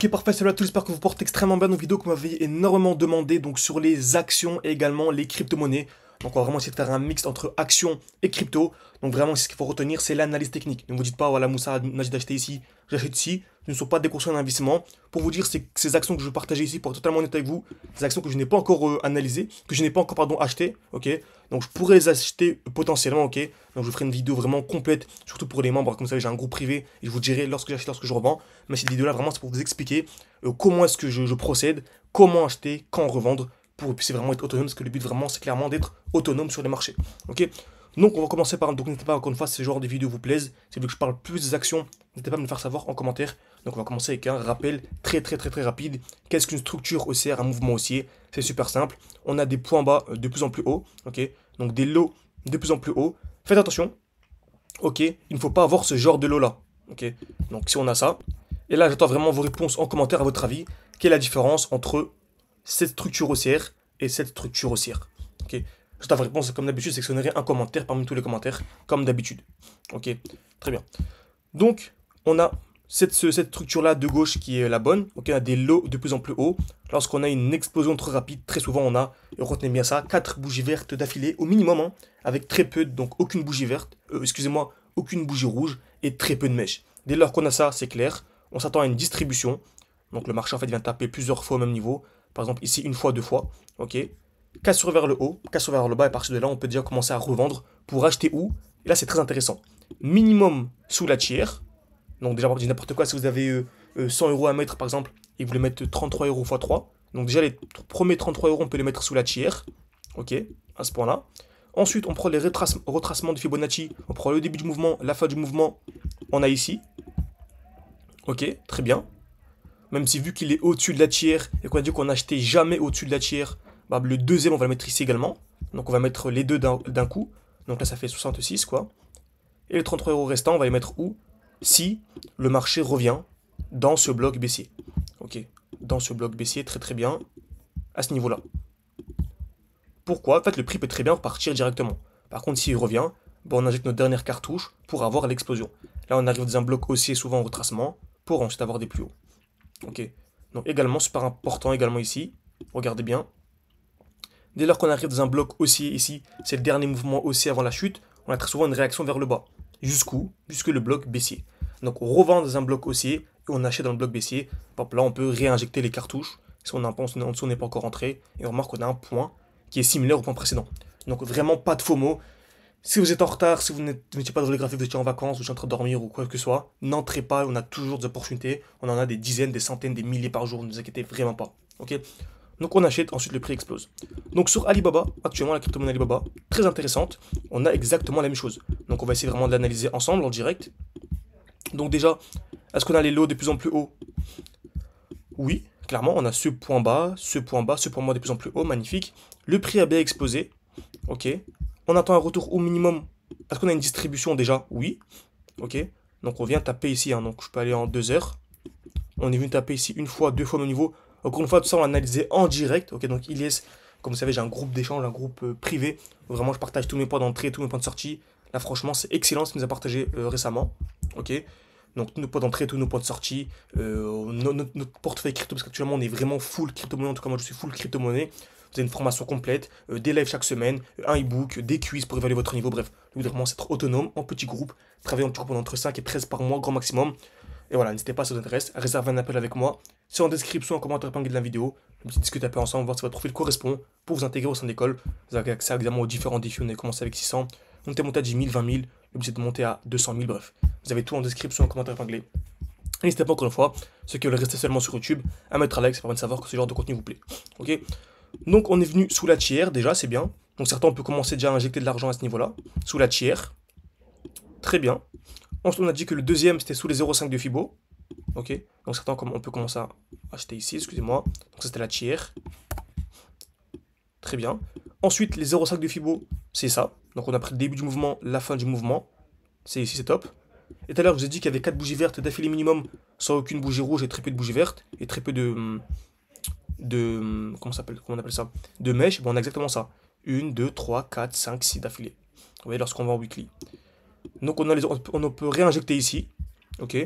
Ok, parfait, salut à tous, j'espère que vous portez extrêmement bien nos vidéos que vous m'avez énormément demandé, donc sur les actions et également les crypto-monnaies. Donc on va vraiment essayer de faire un mix entre actions et crypto. Donc vraiment, ce qu'il faut retenir, c'est l'analyse technique. Ne vous dites pas, voilà, Moussa m'a dit d'acheter ici, j'achète ici. Ce ne sont pas des conseils d'investissement. Pour vous dire, c'est que ces actions que je vais partager ici, pour être totalement honnête avec vous, des actions que je n'ai pas encore analysées, que je n'ai pas encore, pardon, achetées, ok. Donc je pourrais les acheter potentiellement, ok. Donc je vous ferai une vidéo vraiment complète, surtout pour les membres. Comme ça, j'ai un groupe privé et je vous dirai lorsque j'achète, lorsque je revends. Mais cette vidéo-là, vraiment, c'est pour vous expliquer comment est-ce que je procède, comment acheter, quand revendre, pour que vous puissiez vraiment être autonome, parce que le but vraiment, c'est clairement d'être autonome sur les marchés. Ok. Donc on va commencer par, donc n'hésitez pas encore une fois, si ce genre de vidéos vous plaisent, si vous voulez que je parle plus des actions, n'hésitez pas à me le faire savoir en commentaire. Donc on va commencer avec un rappel très rapide. Qu'est-ce qu'une structure haussière, un mouvement haussier? C'est super simple. On a des points bas de plus en plus hauts, ok. Donc des lots de plus en plus hauts. Faites attention, ok, il ne faut pas avoir ce genre de lot là, ok. Donc si on a ça, et là j'attends vraiment vos réponses en commentaire à votre avis, quelle est la différence entre cette structure haussière et cette structure haussière, ok. J'attends vos réponses, comme d'habitude, sectionnerez un commentaire parmi tous les commentaires, comme d'habitude, ok. Très bien. Donc on a cette structure là de gauche qui est la bonne, ok. On a des lots de plus en plus hauts. Lorsqu'on a une explosion trop rapide, très souvent on a, et retenez bien ça, 4 bougies vertes d'affilée au minimum, hein, avec très peu, donc aucune bougie verte, excusez-moi, aucune bougie rouge et très peu de mèches. Dès lors qu'on a ça, c'est clair, on s'attend à une distribution. Donc le marché en fait vient taper plusieurs fois au même niveau. Par exemple ici une fois, deux fois, ok. Cassure vers le haut, cassure vers le bas, et à partir de là on peut déjà commencer à revendre pour acheter où. Et là c'est très intéressant. Minimum sous la tiers. Donc déjà, je dis n'importe quoi, si vous avez 100 euros à mettre par exemple, et vous voulez mettre 33 euros x 3, donc déjà les premiers 33 euros on peut les mettre sous la tiers, ok, à ce point-là. Ensuite on prend les retracements de Fibonacci, on prend le début du mouvement, la fin du mouvement, on a ici, ok, très bien. Même si vu qu'il est au-dessus de la tiers, et qu'on a dit qu'on n'achetait jamais au-dessus de la tiers, bah, le deuxième on va le mettre ici également, donc on va mettre les deux d'un coup, donc là ça fait 66 quoi. Et les 33 euros restants on va les mettre où? Si le marché revient dans ce bloc baissier. Ok, dans ce bloc baissier, très bien, à ce niveau-là. Pourquoi? En fait, le prix peut très bien repartir directement. Par contre, s'il revient, bon, on injecte notre dernière cartouche pour avoir l'explosion. Là, on arrive dans un bloc haussier, souvent en retracement, pour ensuite avoir des plus hauts. Ok, donc également, super important également ici, regardez bien. Dès lors qu'on arrive dans un bloc haussier ici, c'est le dernier mouvement haussier avant la chute, on a très souvent une réaction vers le bas. Jusqu'où? Jusque le bloc baissier. Donc on revend dans un bloc haussier et on achète dans le bloc baissier. Hop, là on peut réinjecter les cartouches si on a un point en dessous, on n'est pas encore rentré. Et on remarque qu'on a un point qui est similaire au point précédent. Donc vraiment pas de FOMO. Si vous êtes en retard, si vous n'étiez pas dans les graphiques, vous étiez en vacances, vous êtes en train de dormir ou quoi que ce soit, n'entrez pas, on a toujours des opportunités. On en a des dizaines, des centaines, des milliers par jour, ne vous inquiétez vraiment pas. Ok? Donc on achète, ensuite le prix explose. Donc sur Alibaba, actuellement la crypto-monnaie Alibaba, très intéressante, on a exactement la même chose. Donc on va essayer vraiment de l'analyser ensemble en direct. Donc déjà, est-ce qu'on a les lots de plus en plus hauts? Oui, clairement, on a ce point bas, ce point bas, ce point bas de plus en plus haut, magnifique. Le prix a bien explosé, ok. On attend un retour au minimum. Est-ce qu'on a une distribution déjà? Oui, ok. Donc on vient taper ici, hein. Donc je peux aller en 2 heures. On est venu taper ici une fois, deux fois au niveau. Encore une fois, tout ça on l'a analysé en direct, ok. Donc Ilyes, comme vous savez, j'ai un groupe d'échange, un groupe privé. Vraiment, je partage tous mes points d'entrée, tous mes points de sortie. Là, franchement, c'est excellent ce qu'il nous a partagé récemment, ok. Donc tous nos points d'entrée, tous nos points de sortie, notre portefeuille crypto, parce qu'actuellement on est vraiment full crypto-monnaie, en tout cas moi je suis full crypto-monnaie. Vous avez une formation complète, des lives chaque semaine, un e-book, des quiz pour évaluer votre niveau, bref. Vous devez vraiment être autonome, en petit groupe, travailler en petit groupe entre 5 et 13 par mois, grand maximum. Et voilà, n'hésitez pas si ça vous intéresse, à réserver un appel avec moi. C'est en description, en commentaire épinglé de la vidéo. On peut discuter un peu ensemble, voir si votre profil correspond pour vous intégrer au sein de l'école. Vous avez accès également aux différents défis. On a commencé avec 600, on était monté à 10 000, 20 000, le but c'est de monter à 200 000, bref. Vous avez tout en description, en commentaire épinglé. N'hésitez pas encore une fois, ceux qui veulent rester seulement sur YouTube, à mettre un like, ça permet de savoir que ce genre de contenu vous plaît. Ok. Donc on est venu sous la tiers, déjà, c'est bien. Donc certains, on peut commencer déjà à injecter de l'argent à ce niveau-là, sous la tiers. Très bien. Ensuite, on a dit que le deuxième, c'était sous les 0,5 de Fibo. Ok. Donc certains, on peut commencer à acheter ici, excusez-moi. Donc ça, c'était la tiers. Très bien. Ensuite, les 0,5 de Fibo, c'est ça. Donc on a pris le début du mouvement, la fin du mouvement. C'est ici, c'est top. Et tout à l'heure, je vous ai dit qu'il y avait 4 bougies vertes d'affilée minimum, sans aucune bougie rouge et très peu de bougies vertes, et très peu comment on appelle ça? De mèches. Bon, on a exactement ça. 1, 2, 3, 4, 5, 6 d'affilée. Vous voyez, lorsqu'on va en weekly. Donc on peut réinjecter ici. Ok.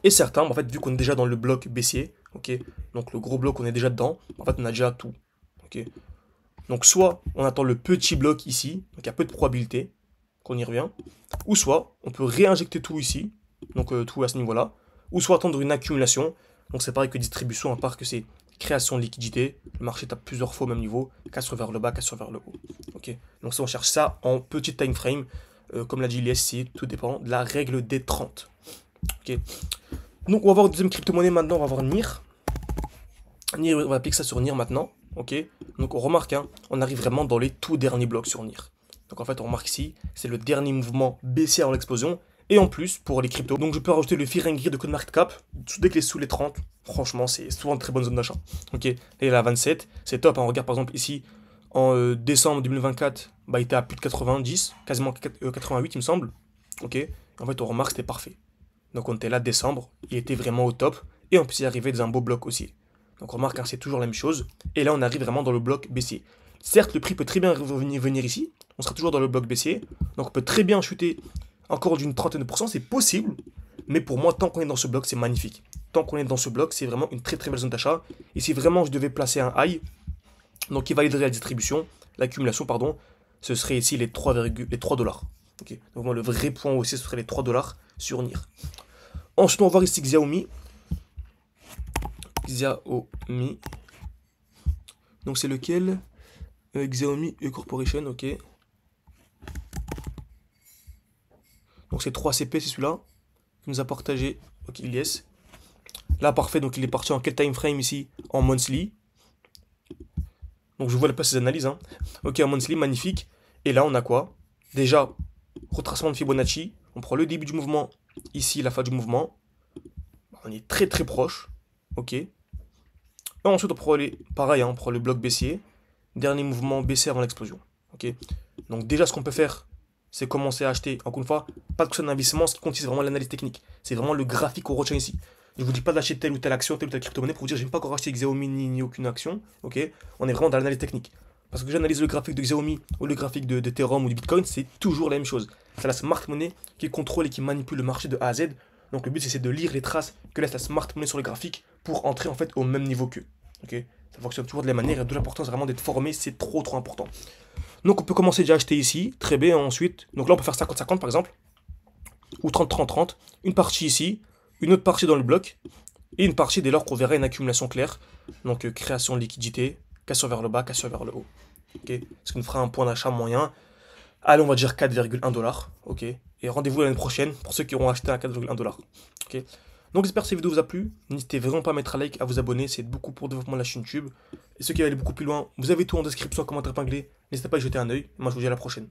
Et certains, en fait, vu qu'on est déjà dans le bloc baissier, ok, donc le gros bloc, on est déjà dedans, en fait, on a déjà tout, ok. Donc soit on attend le petit bloc ici, donc il y a peu de probabilité qu'on y revient, ou soit on peut réinjecter tout ici, donc tout à ce niveau-là, ou soit attendre une accumulation, donc c'est pareil que distribution, à part que c'est création de liquidité, le marché tape plusieurs fois au même niveau, casse vers le bas, casse vers le haut, ok. Donc ça on cherche ça en petit time frame, comme l'a dit l'ISC, tout dépend de la règle des 30, ok. Donc on va voir une deuxième crypto-monnaie maintenant, on va voir NIR. NIR, on va appliquer ça sur NIR maintenant, ok. Donc on remarque, hein, on arrive vraiment dans les tout derniers blocs sur NIR. Donc en fait on remarque ici, c'est le dernier mouvement baissier avant l'explosion. Et en plus, pour les cryptos, donc je peux rajouter le Fear and Greed de CoinMarketCap, dès qu'il est sous les 30, franchement c'est souvent une très bonne zone d'achat. Ok, là il est à 27, c'est top, hein. On regarde par exemple ici, en décembre 2024, bah, il était à plus de 90, quasiment 88 il me semble. Ok, en fait on remarque que c'était parfait. Donc on était là décembre, il était vraiment au top, et en plus il arrivait dans un beau bloc aussi. Donc on remarque, hein, c'est toujours la même chose, et là on arrive vraiment dans le bloc baissier. Certes le prix peut très bien venir ici, on sera toujours dans le bloc baissier, donc on peut très bien chuter encore d'une trentaine de pourcents, c'est possible, mais pour moi tant qu'on est dans ce bloc c'est magnifique. Tant qu'on est dans ce bloc c'est vraiment une très très belle zone d'achat, et si vraiment je devais placer un high, donc qui validerait la distribution, l'accumulation pardon, ce serait ici les 3 $. Okay. Donc moi, le vrai point aussi ce serait les 3 $ sur NIR. Ensuite, on va voir ici Xiaomi. Xiaomi. Donc, c'est lequel Xiaomi Corporation, ok. Donc, c'est 3 CP, c'est celui-là. Qui nous a partagé. Ok, yes. Là, parfait. Donc, il est parti en quel time frame ici? En monthly. Donc, je vois pas ces analyses. Hein. Ok, en monthly, magnifique. Et là, on a quoi? Déjà, retracement de Fibonacci. On prend le début du mouvement. Ici, la fin du mouvement. On est très très proche. Ok. Et ensuite, on prend les, pareil, hein, on prend le bloc baissier. Dernier mouvement baissier avant l'explosion. Ok. Donc déjà, ce qu'on peut faire, c'est commencer à acheter. Encore une fois, pas de conseil d'investissement. Ce qui compte, c'est vraiment l'analyse technique. C'est vraiment le graphique qu'on retient ici. Je ne vous dis pas d'acheter telle ou telle action, telle ou telle crypto-monnaie pour vous dire, je n'ai pas encore acheté Xiaomi ni aucune action. Ok. On est vraiment dans l'analyse technique. Parce que j'analyse le graphique de Xiaomi ou le graphique de Ethereum ou du Bitcoin, c'est toujours la même chose. C'est la smart money qui contrôle et qui manipule le marché de A à Z. Donc le but c'est de lire les traces que laisse la smart money sur le graphique pour entrer en fait au même niveau qu'eux. Ok, ça fonctionne toujours de la manière et de l'importance vraiment d'être formé, c'est trop important. Donc on peut commencer déjà à acheter ici, très bien, ensuite. Donc là on peut faire 50-50 par exemple, ou 30-30-30, une partie ici, une autre partie dans le bloc, et une partie dès lors qu'on verra une accumulation claire. Donc création de liquidité, cassure vers le bas, cassure vers le haut. Ok, ce qui nous fera un point d'achat moyen. Allez, on va dire 4,1 $. Ok. Et rendez-vous l'année prochaine pour ceux qui auront acheté à 4,1 $. Ok. Donc j'espère que cette vidéo vous a plu. N'hésitez vraiment pas à mettre un like, à vous abonner. C'est beaucoup pour le développement de la chaîne YouTube. Et ceux qui veulent aller beaucoup plus loin, vous avez tout en description, commentaire épinglé. N'hésitez pas à y jeter un œil. Moi je vous dis à la prochaine.